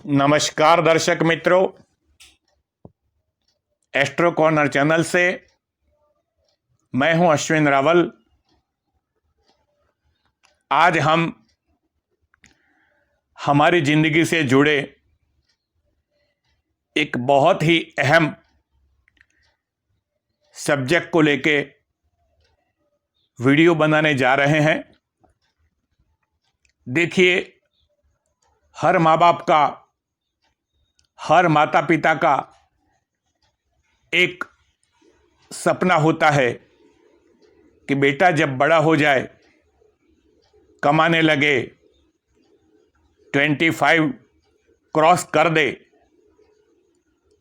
नमस्कार दर्शक मित्रों, एस्ट्रो कॉर्नर चैनल से मैं हूं अश्विन रावल। आज हम हमारी जिंदगी से जुड़े एक बहुत ही अहम सब्जेक्ट को लेके वीडियो बनाने जा रहे हैं। देखिए, हर माँ बाप का, हर माता पिता का एक सपना होता है कि बेटा जब बड़ा हो जाए, कमाने लगे, 25 क्रॉस कर दे,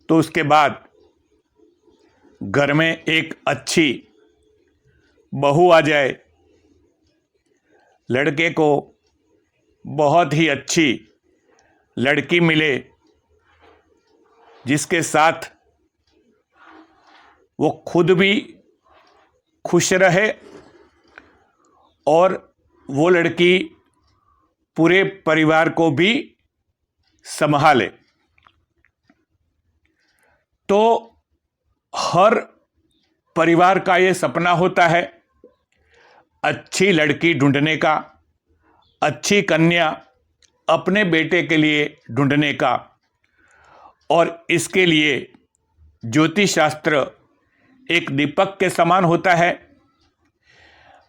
तो उसके बाद घर में एक अच्छी बहू आ जाए, लड़के को बहुत ही अच्छी लड़की मिले जिसके साथ वो खुद भी खुश रहे और वो लड़की पूरे परिवार को भी संभाले। तो हर परिवार का ये सपना होता है अच्छी लड़की ढूंढने का, अच्छी कन्या अपने बेटे के लिए ढूंढने का। और इसके लिए ज्योतिष शास्त्र एक दीपक के समान होता है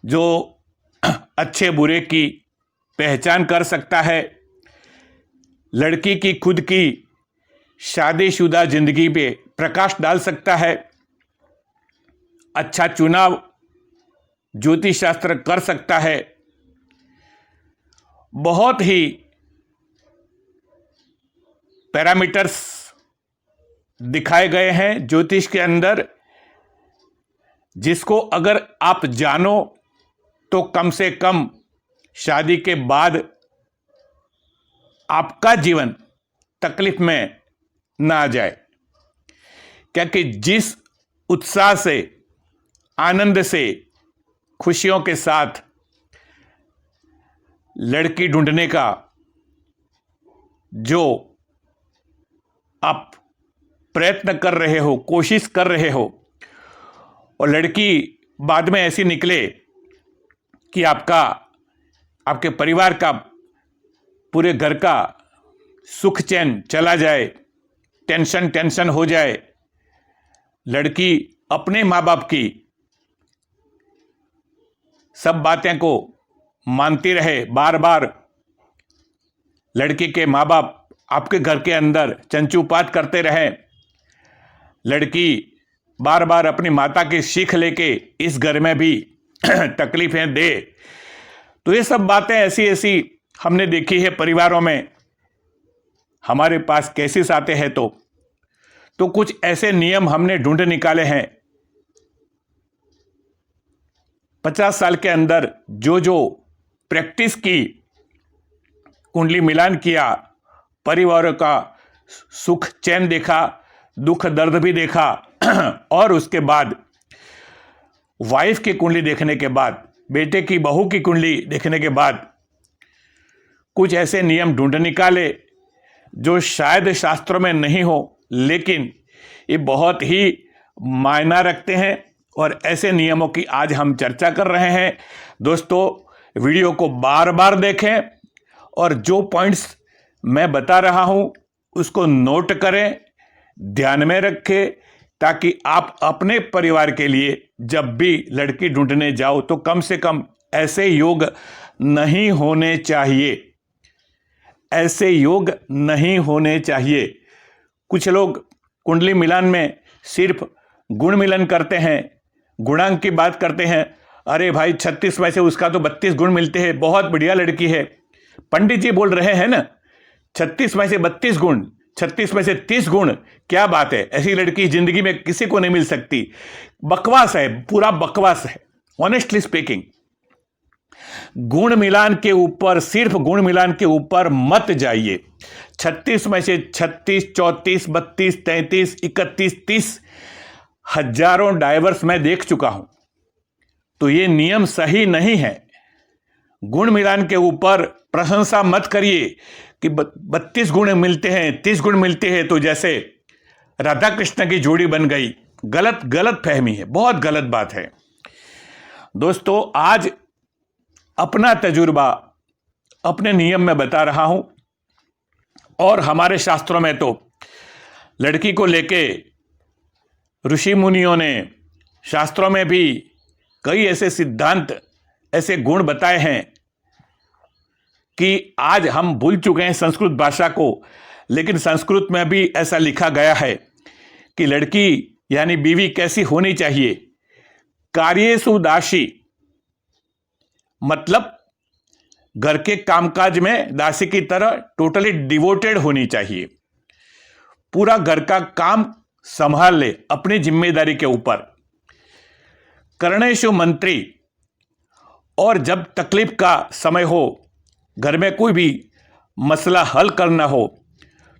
जो अच्छे बुरे की पहचान कर सकता है, लड़की की खुद की शादीशुदा जिंदगी पे प्रकाश डाल सकता है, अच्छा चुनाव ज्योतिष शास्त्र कर सकता है। बहुत ही पैरामीटर्स दिखाए गए हैं ज्योतिष के अंदर, जिसको अगर आप जानो तो कम से कम शादी के बाद आपका जीवन तकलीफ में ना आ जाए। क्योंकि जिस उत्साह से, आनंद से, खुशियों के साथ लड़की ढूंढने का जो आप प्रयत्न कर रहे हो, कोशिश कर रहे हो, और लड़की बाद में ऐसी निकले कि आपके परिवार का, पूरे घर का सुख चैन चला जाए, टेंशन हो जाए, लड़की अपने माँ बाप की सब बातें को मानती रहे, बार बार लड़की के माँ बाप आपके घर के अंदर चंचूपात करते रहें, लड़की बार बार अपनी माता की सीख लेके इस घर में भी तकलीफें दे, तो ये सब बातें ऐसी हमने देखी है परिवारों में। हमारे पास केसेस आते हैं तो कुछ ऐसे नियम हमने ढूंढ निकाले हैं। 50 साल के अंदर जो प्रैक्टिस की, कुंडली मिलान किया, परिवारों का सुख चैन देखा, दुख दर्द भी देखा, और उसके बाद वाइफ की कुंडली देखने के बाद, बेटे की बहू की कुंडली देखने के बाद कुछ ऐसे नियम ढूंढ निकाले जो शायद शास्त्रों में नहीं हो, लेकिन ये बहुत ही मायना रखते हैं। और ऐसे नियमों की आज हम चर्चा कर रहे हैं। दोस्तों, वीडियो को बार बार देखें और जो पॉइंट्स मैं बता रहा हूं उसको नोट करें, ध्यान में रखें, ताकि आप अपने परिवार के लिए जब भी लड़की ढूंढने जाओ तो कम से कम ऐसे योग नहीं होने चाहिए, ऐसे योग नहीं होने चाहिए। कुछ लोग कुंडली मिलान में सिर्फ गुण मिलन करते हैं, गुणांक की बात करते हैं। अरे भाई, 36 में से उसका तो 32 गुण मिलते हैं, बहुत बढ़िया लड़की है। पंडित जी बोल रहे हैं ना, 36 में से 32 गुण, 36 में से 30 गुण, क्या बात है, ऐसी लड़की जिंदगी में किसी को नहीं मिल सकती। बकवास है, पूरा बकवास है, ऑनेस्टली स्पीकिंग। गुण मिलान के ऊपर, सिर्फ गुण मिलान के ऊपर मत जाइए। 36 में से 36, 34, 32, 33, 31, 30 हजारों डाइवर्स मैं देख चुका हूं। तो ये नियम सही नहीं है। गुण मिलान के ऊपर प्रशंसा मत करिए कि 32 गुण मिलते हैं, 30 गुण मिलते हैं तो जैसे राधा कृष्ण की जोड़ी बन गई। गलत फहमी है, बहुत गलत बात है। दोस्तों, आज अपना तजुर्बा अपने नियम में बता रहा हूं, और हमारे शास्त्रों में तो लड़की को लेके ऋषि मुनियों ने शास्त्रों में भी कई ऐसे सिद्धांत, ऐसे गुण बताए हैं कि आज हम भूल चुके हैं संस्कृत भाषा को, लेकिन संस्कृत में भी ऐसा लिखा गया है कि लड़की यानी बीवी कैसी होनी चाहिए। कार्येषु दासी, मतलब घर के कामकाज में दासी की तरह टोटली डिवोटेड होनी चाहिए, पूरा घर का काम संभाल ले अपनी जिम्मेदारी के ऊपर। कर्णेषु मंत्री, और जब तकलीफ का समय हो, घर में कोई भी मसला हल करना हो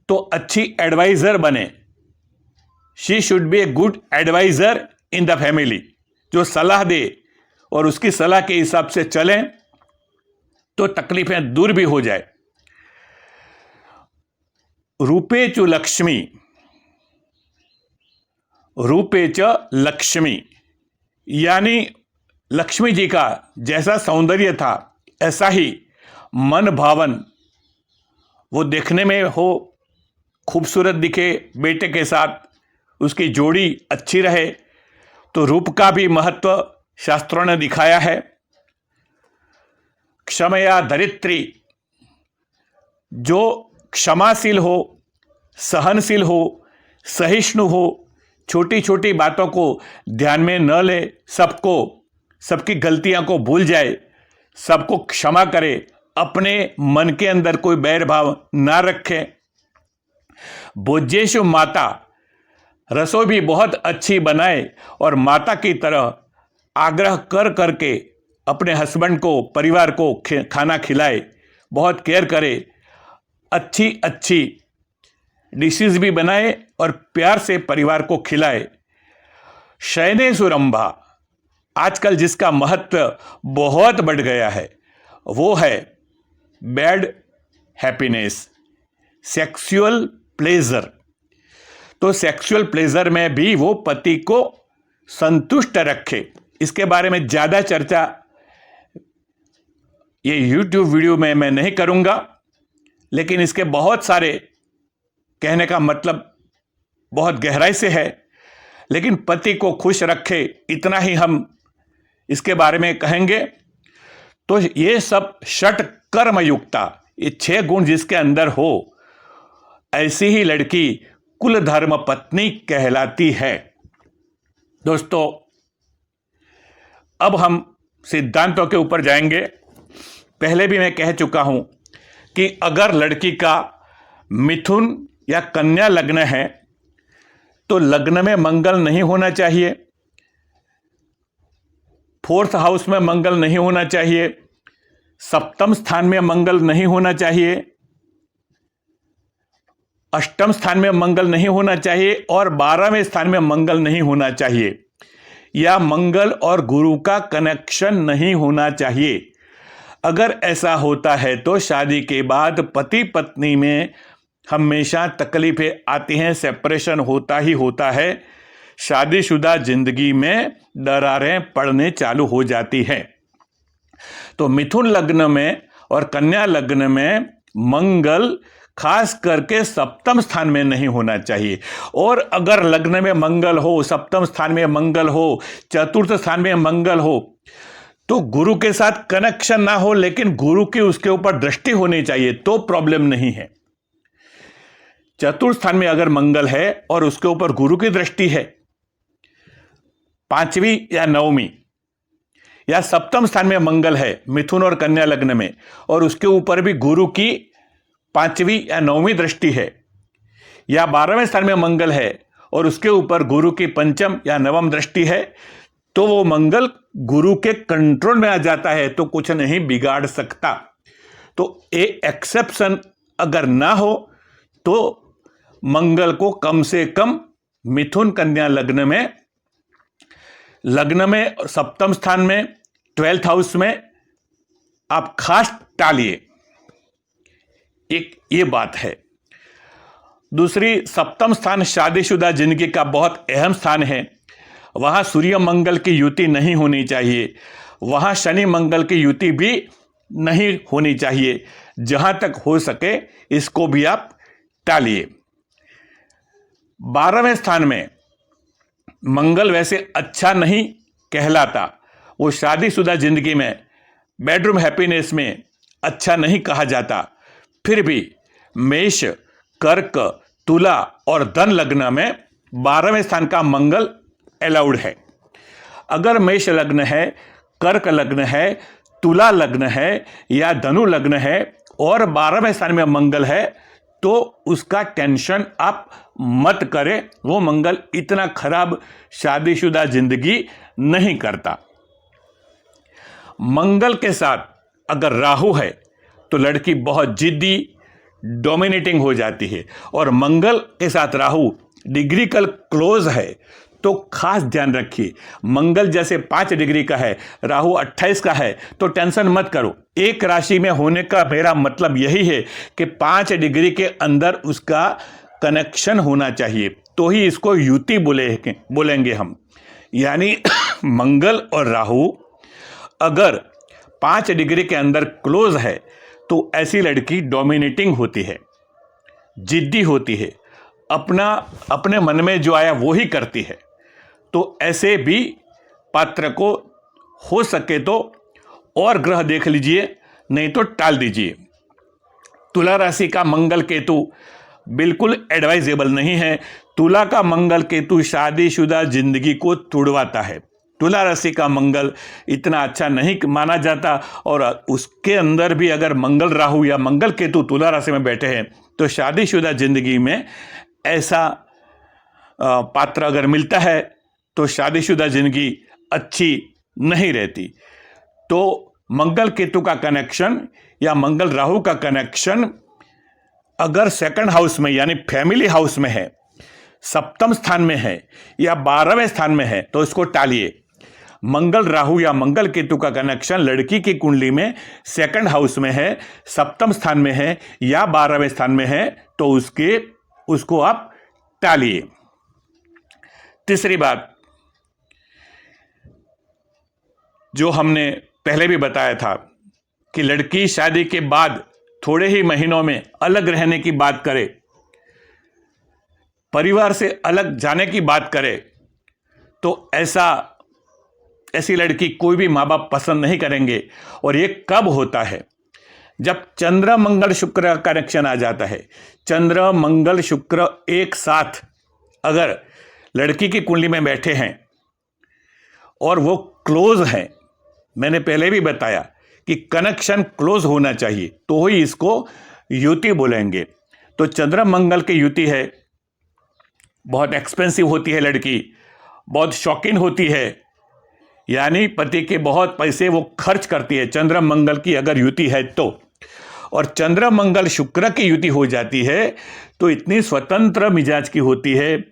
तो अच्छी एडवाइजर बने। She should be a good adviser in the family, जो सलाह दे और उसकी सलाह के हिसाब से चलें तो तकलीफें दूर भी हो जाए। रूपे च लक्ष्मी, रूपे च लक्ष्मी, यानी लक्ष्मी जी का जैसा सौंदर्य था ऐसा ही मन भावन वो देखने में हो, खूबसूरत दिखे, बेटे के साथ उसकी जोड़ी अच्छी रहे, तो रूप का भी महत्व शास्त्रों ने दिखाया है। क्षमया धरित्री, जो क्षमाशील हो, सहनशील हो, सहिष्णु हो, छोटी छोटी बातों को ध्यान में न ले, सबकी गलतियां को भूल जाए, सबको क्षमा करे, अपने मन के अंदर कोई बैर भाव ना रखे। भोज्येषु माता, रसोई भी बहुत अच्छी बनाए और माता की तरह आग्रह कर करके अपने हस्बैंड को, परिवार को खाना खिलाए, बहुत केयर करे, अच्छी डिशेस भी बनाए और प्यार से परिवार को खिलाए। शयनेषु रंभा, आजकल जिसका महत्व बहुत बढ़ गया है वो है बैड हैप्पीनेस, सेक्सुअल प्लेजर। तो सेक्सुअल प्लेजर में भी वो पति को संतुष्ट रखे। इसके बारे में ज़्यादा चर्चा ये YouTube वीडियो में मैं नहीं करूंगा, लेकिन इसके बहुत सारे कहने का मतलब बहुत गहराई से है, लेकिन पति को खुश रखे इतना ही हम इसके बारे में कहेंगे। तो ये सब षट कर्म युक्ता, ये 6 गुण जिसके अंदर हो, ऐसी ही लड़की कुल धर्म पत्नी कहलाती है। दोस्तों, अब हम सिद्धांतों के ऊपर जाएंगे। पहले भी मैं कह चुका हूं कि अगर लड़की का मिथुन या कन्या लग्न है तो लग्न में मंगल नहीं होना चाहिए, 4th हाउस में मंगल नहीं होना चाहिए, 7म स्थान में मंगल नहीं होना चाहिए, 8म स्थान में मंगल नहीं होना चाहिए और 12वें स्थान में मंगल नहीं होना चाहिए, या मंगल और गुरु का कनेक्शन नहीं होना चाहिए। अगर ऐसा होता है तो शादी के बाद पति पत्नी में हमेशा तकलीफें आती हैं, सेपरेशन होता ही होता है, शादीशुदा जिंदगी में दरारें पड़ने चालू हो जाती हैं। तो मिथुन लग्न में और कन्या लग्न में मंगल खास करके 7म स्थान में नहीं होना चाहिए। और अगर लग्न में मंगल हो, 7म स्थान में मंगल हो, 4th स्थान में मंगल हो, तो गुरु के साथ कनेक्शन ना हो लेकिन गुरु की उसके ऊपर दृष्टि होनी चाहिए तो प्रॉब्लम नहीं है। 4th स्थान में अगर मंगल है और उसके ऊपर गुरु की दृष्टि है, 5वीं या 9वीं, या 7म स्थान में मंगल है मिथुन और कन्या लग्न में और उसके ऊपर भी गुरु की 5वीं या 9वीं दृष्टि है, या 12वें स्थान में मंगल है और उसके ऊपर गुरु की 5म या 9वीं दृष्टि है, तो वो मंगल गुरु के कंट्रोल में आ जाता है, तो कुछ नहीं बिगाड़ सकता। तो एक्सेप्शन अगर ना हो तो मंगल को कम से कम मिथुन कन्या लग्न में 7म स्थान में 12th हाउस में आप खास टालिए। एक ये बात है। दूसरी, सप्तम स्थान शादीशुदा जिंदगी का बहुत अहम स्थान है। वहां सूर्य मंगल की युति नहीं होनी चाहिए, वहां शनि मंगल की युति भी नहीं होनी चाहिए। जहां तक हो सके इसको भी आप टालिए। 12वें स्थान में मंगल वैसे अच्छा नहीं कहलाता, वो शादीशुदा जिंदगी में बेडरूम हैप्पीनेस में अच्छा नहीं कहा जाता। फिर भी मेष, कर्क, तुला और धन लग्न में 12वें स्थान का मंगल अलाउड है। अगर मेष लग्न है, कर्क लग्न है, तुला लग्न है या धनु लग्न है और 12वें स्थान में मंगल है तो उसका टेंशन आप मत करें। वो मंगल इतना खराब शादीशुदा जिंदगी नहीं करता। मंगल के साथ अगर राहु है तो लड़की बहुत जिद्दी, डोमिनेटिंग हो जाती है। और मंगल के साथ राहु डिग्रीकल क्लोज है तो खास ध्यान रखिए। मंगल जैसे 5 डिग्री का है, राहु 28 का है तो टेंशन मत करो। एक राशि में होने का मेरा मतलब यही है कि 5 डिग्री के अंदर उसका कनेक्शन होना चाहिए, तो ही इसको युति बोलेंगे हम। यानी मंगल और राहु अगर 5 डिग्री के अंदर क्लोज है तो ऐसी लड़की डोमिनेटिंग होती है, जिद्दी होती है, अपने मन में जो आया वो ही करती है। तो ऐसे भी पात्र को हो सके तो और ग्रह देख लीजिए, नहीं तो टाल दीजिए। तुला राशि का मंगल केतु बिल्कुल एडवाइजेबल नहीं है। तुला का मंगल केतु शादीशुदा जिंदगी को तुड़वाता है। तुला राशि का मंगल इतना अच्छा नहीं माना जाता और उसके अंदर भी अगर मंगल राहु या मंगल केतु तुला राशि में बैठे हैं तो शादीशुदा जिंदगी में ऐसा पात्र अगर मिलता है तो शादीशुदा जिंदगी अच्छी नहीं रहती। तो मंगल केतु का कनेक्शन या मंगल राहु का कनेक्शन अगर सेकंड हाउस में यानी फैमिली हाउस में है, सप्तम स्थान में है या 12वें स्थान में है तो इसको टालिए। मंगल राहु या मंगल केतु का कनेक्शन लड़की की कुंडली में सेकंड हाउस में है, सप्तम स्थान में है या 12वें स्थान में है तो उसको आप टालिए। तीसरी बात जो हमने पहले भी बताया था कि लड़की शादी के बाद थोड़े ही महीनों में अलग रहने की बात करे, परिवार से अलग जाने की बात करे, तो ऐसी लड़की कोई भी माँ बाप पसंद नहीं करेंगे। और ये कब होता है? जब चंद्र मंगल शुक्र का कनेक्शन आ जाता है। चंद्र मंगल शुक्र एक साथ अगर लड़की की कुंडली में बैठे हैं और वो क्लोज हैं, मैंने पहले भी बताया कि कनेक्शन क्लोज होना चाहिए तो ही इसको युति बोलेंगे। तो चंद्र मंगल की युति है, बहुत एक्सपेंसिव होती है लड़की, बहुत शौकीन होती है, यानी पति के बहुत पैसे वो खर्च करती है चंद्र मंगल की अगर युति है तो। और चंद्र मंगल शुक्र की युति हो जाती है तो इतनी स्वतंत्र मिजाज की होती है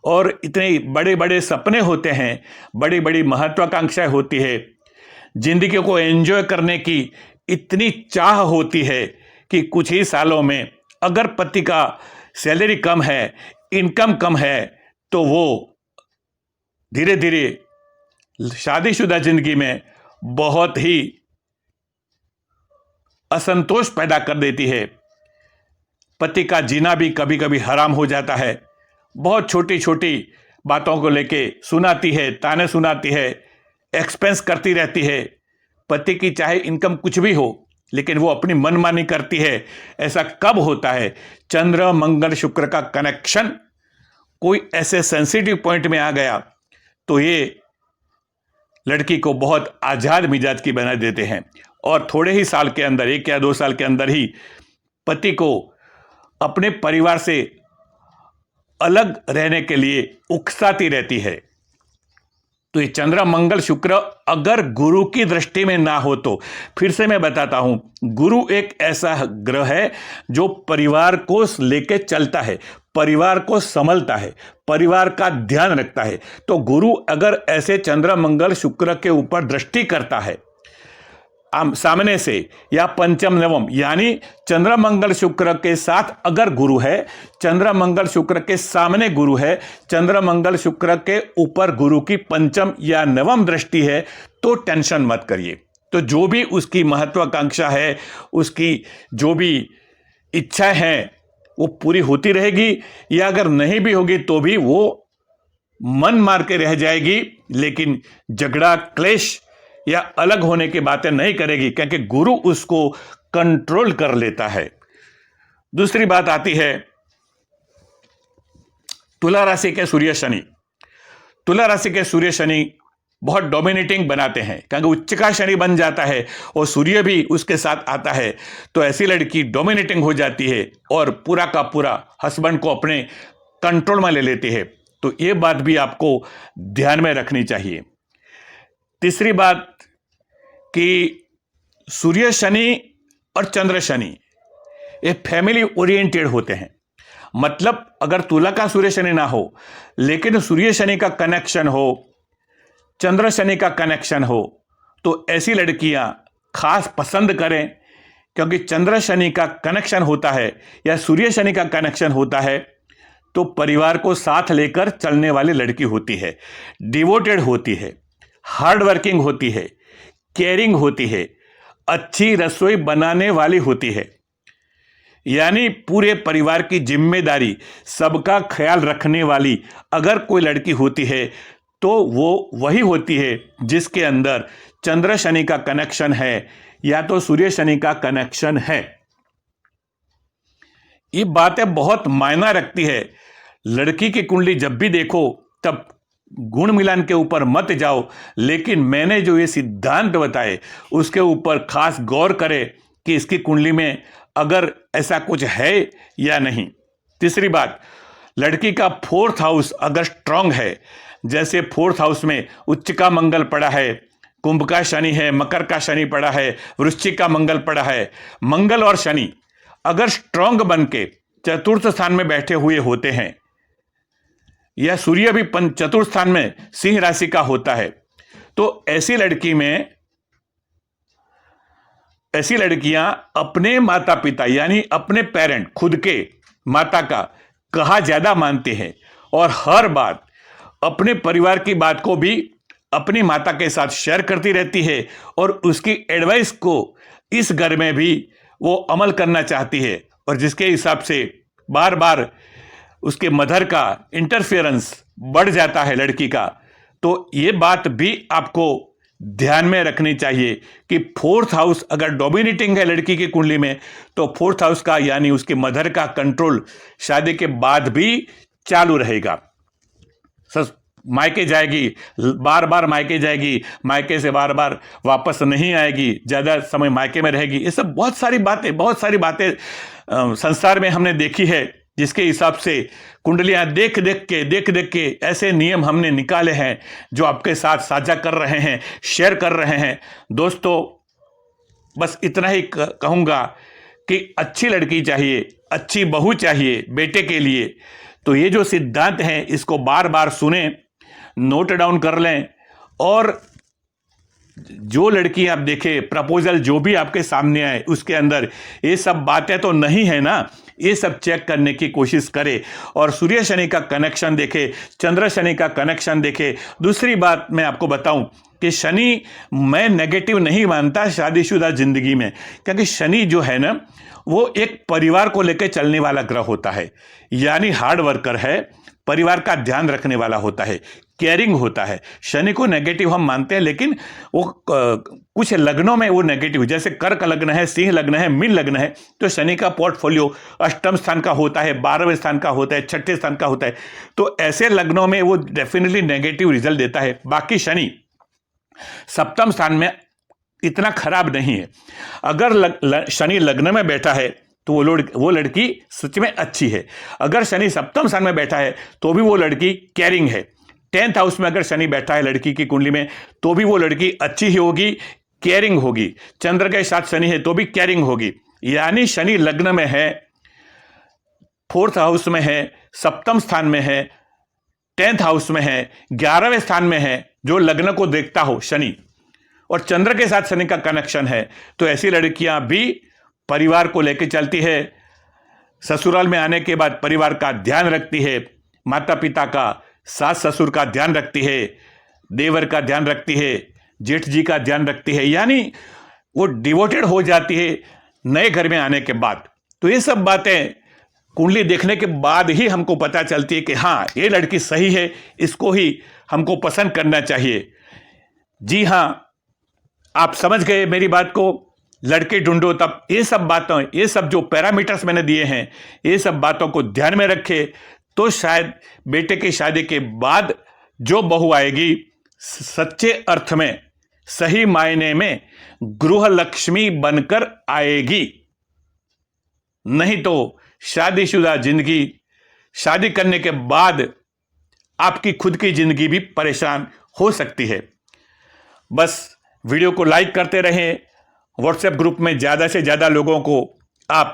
और इतने बड़े बड़े सपने होते हैं, बड़ी बड़ी महत्वाकांक्षाएं होती है, जिंदगी को एंजॉय करने की इतनी चाह होती है कि कुछ ही सालों में अगर पति का सैलरी कम है, इनकम कम है तो वो धीरे धीरे शादीशुदा जिंदगी में बहुत ही असंतोष पैदा कर देती है। पति का जीना भी कभी कभी हराम हो जाता है। बहुत छोटी छोटी बातों को लेके सुनाती है, ताने सुनाती है, एक्सपेंस करती रहती है। पति की चाहे इनकम कुछ भी हो लेकिन वो अपनी मनमानी करती है। ऐसा कब होता है? चंद्र मंगल शुक्र का कनेक्शन कोई ऐसे सेंसिटिव पॉइंट में आ गया तो ये लड़की को बहुत आजाद मिजाज की बना देते हैं और थोड़े ही साल के अंदर, 1 या 2 साल के अंदर ही पति को अपने परिवार से अलग रहने के लिए उकसाती रहती है। तो ये चंद्र मंगल शुक्र अगर गुरु की दृष्टि में ना हो तो, फिर से मैं बताता हूं, गुरु एक ऐसा ग्रह है जो परिवार को लेके चलता है, परिवार को संभलता है, परिवार का ध्यान रखता है। तो गुरु अगर ऐसे चंद्र मंगल शुक्र के ऊपर दृष्टि करता है सामने से या पंचम नवम, यानी चंद्र मंगल शुक्र के साथ अगर गुरु है, चंद्र मंगल शुक्र के सामने गुरु है, चंद्र मंगल शुक्र के ऊपर गुरु की पंचम या नवम दृष्टि है, तो टेंशन मत करिए। तो जो भी उसकी महत्वाकांक्षा है, उसकी जो भी इच्छा है, वो पूरी होती रहेगी, या अगर नहीं भी होगी तो भी वो मन मार के रह जाएगी, लेकिन झगड़ा क्लेश या अलग होने की बातें नहीं करेगी, क्योंकि गुरु उसको कंट्रोल कर लेता है। दूसरी बात आती है तुला राशि के सूर्य शनि। तुला राशि के सूर्य शनि बहुत डोमिनेटिंग बनाते हैं, क्योंकि उच्च का शनि बन जाता है और सूर्य भी उसके साथ आता है, तो ऐसी लड़की डोमिनेटिंग हो जाती है और पूरा का पूरा हस्बैंड को अपने कंट्रोल में ले लेती है। तो ये बात भी आपको ध्यान में रखनी चाहिए। तीसरी बात कि सूर्य शनि और चंद्र शनि ये फैमिली ओरिएंटेड होते हैं। मतलब अगर तुला का सूर्य शनि ना हो, लेकिन सूर्य शनि का कनेक्शन हो, चंद्र शनि का कनेक्शन हो, तो ऐसी लड़कियां खास पसंद करें, क्योंकि चंद्र शनि का कनेक्शन होता है या सूर्य शनि का कनेक्शन होता है तो परिवार को साथ लेकर चलने वाली लड़की होती है, डिवोटेड होती है, हार्ड वर्किंग होती है, केयरिंग होती है, अच्छी रसोई बनाने वाली होती है, यानी पूरे परिवार की जिम्मेदारी, सबका ख्याल रखने वाली अगर कोई लड़की होती है तो वो वही होती है जिसके अंदर चंद्र शनि का कनेक्शन है या तो सूर्य शनि का कनेक्शन है। ये बातें बहुत मायना रखती है। लड़की की कुंडली जब भी देखो तब गुण मिलान के ऊपर मत जाओ, लेकिन मैंने जो ये सिद्धांत बताए उसके ऊपर खास गौर करें कि इसकी कुंडली में अगर ऐसा कुछ है या नहीं। तीसरी बात, लड़की का 4th हाउस अगर स्ट्रांग है, जैसे 4th हाउस में उच्च का मंगल पड़ा है, कुंभ का शनि है, मकर का शनि पड़ा है, वृश्चिक का मंगल पड़ा है, मंगल और शनि अगर स्ट्रांग बन के 4th स्थान में बैठे हुए होते हैं, या सूर्य भी 4th स्थान में सिंह राशि का होता है, तो ऐसी लड़कियां अपने माता पिता यानी अपने पेरेंट, खुद के माता का कहा ज्यादा मानते हैं और हर बात, अपने परिवार की बात को भी अपनी माता के साथ शेयर करती रहती है और उसकी एडवाइस को इस घर में भी वो अमल करना चाहती है, और जिसके हिसाब से बार बार उसके मदर का इंटरफेरेंस बढ़ जाता है लड़की का। तो ये बात भी आपको ध्यान में रखनी चाहिए कि 4th हाउस अगर डोमिनेटिंग है लड़की की कुंडली में, तो 4th हाउस का यानी उसके मदर का कंट्रोल शादी के बाद भी चालू रहेगा। मायके जाएगी, बार बार मायके जाएगी, मायके से बार बार वापस नहीं आएगी, ज़्यादा समय मायके में रहेगी। ये सब बहुत सारी बातें संसार में हमने देखी है, जिसके हिसाब से कुंडलियां देख देख के ऐसे नियम हमने निकाले हैं जो आपके साथ साझा कर रहे हैं, शेयर कर रहे हैं। दोस्तों, बस इतना ही कहूँगा कि अच्छी लड़की चाहिए, अच्छी बहू चाहिए बेटे के लिए। तो ये जो सिद्धांत हैं इसको बार बार सुने, नोट डाउन कर लें, और जो लड़की आप देखें, प्रपोजल जो भी आपके सामने आए उसके अंदर ये सब बातें तो नहीं है ना, ये सब चेक करने की कोशिश करें और सूर्य शनि का कनेक्शन देखें, चंद्र शनि का कनेक्शन देखें। दूसरी बात मैं आपको बताऊं कि शनि मैं नेगेटिव नहीं मानता शादीशुदा जिंदगी में, क्योंकि शनि जो है ना वो एक परिवार को लेकर चलने वाला ग्रह होता है, यानी हार्ड वर्कर है, परिवार का ध्यान रखने वाला होता है, केयरिंग होता है। शनि को नेगेटिव हम मानते हैं, लेकिन वो कुछ लग्नों में वो नेगेटिव, जैसे कर्क लग्न है, सिंह लग्न है, मीन लग्न है, तो शनि का पोर्टफोलियो अष्टम स्थान का होता है, 12वें स्थान का होता है, 6ठे स्थान का होता है। तो ऐसे लग्नों में वो डेफिनेटली नेगेटिव रिजल्ट देता है। बाकी शनि सप्तम स्थान में इतना खराब नहीं है। अगर शनि लग्न में बैठा है तो वो लड़की सच में अच्छी है। अगर शनि सप्तम स्थान में बैठा है तो भी वो लड़की केयरिंग है। 10th हाउस में अगर शनि बैठा है लड़की की कुंडली में तो भी वो लड़की अच्छी ही होगी, केयरिंग होगी। चंद्र के साथ शनि है तो भी केयरिंग होगी। यानी शनि लग्न में है, 4th हाउस में है, सप्तम स्थान में है, 10th हाउस में है, 11वें स्थान में है, जो लग्न को देखता हो शनि, और चंद्र के साथ शनि का कनेक्शन है, तो ऐसी लड़कियां भी परिवार को लेकर चलती है, ससुराल में आने के बाद परिवार का ध्यान रखती है, माता पिता का, सास ससुर का ध्यान रखती है, देवर का ध्यान रखती है, जेठ जी का ध्यान रखती है, यानी वो डिवोटेड हो जाती है नए घर में आने के बाद। तो ये सब बातें कुंडली देखने के बाद ही हमको पता चलती है कि हाँ, ये लड़की सही है, इसको ही हमको पसंद करना चाहिए। जी हाँ, आप समझ गए मेरी बात को। लड़के ढूंढो तब ये सब बातों, ये सब जो पैरामीटर्स मैंने दिए हैं, ये सब बातों को ध्यान में रखे तो शायद बेटे की शादी के बाद जो बहू आएगी सच्चे अर्थ में, सही मायने में गृह लक्ष्मी बनकर आएगी। नहीं तो शादीशुदा जिंदगी, शादी करने के बाद आपकी खुद की जिंदगी भी परेशान हो सकती है। बस वीडियो को लाइक करते रहें, व्हाट्सएप ग्रुप में ज़्यादा से ज़्यादा लोगों को आप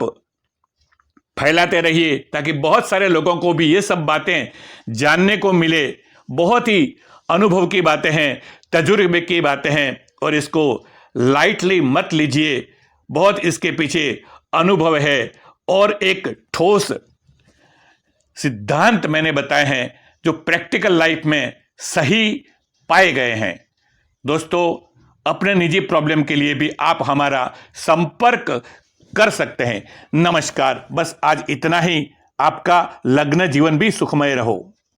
फैलाते रहिए ताकि बहुत सारे लोगों को भी ये सब बातें जानने को मिले। बहुत ही अनुभव की बातें हैं, तजुर्बे की बातें हैं, और इसको लाइटली मत लीजिए। बहुत इसके पीछे अनुभव है और एक ठोस सिद्धांत मैंने बताए हैं जो प्रैक्टिकल लाइफ में सही पाए गए हैं। दोस्तों, अपने निजी प्रॉब्लम के लिए भी आप हमारा संपर्क कर सकते हैं। नमस्कार। बस आज इतना ही। आपका लग्न जीवन भी सुखमय रहो।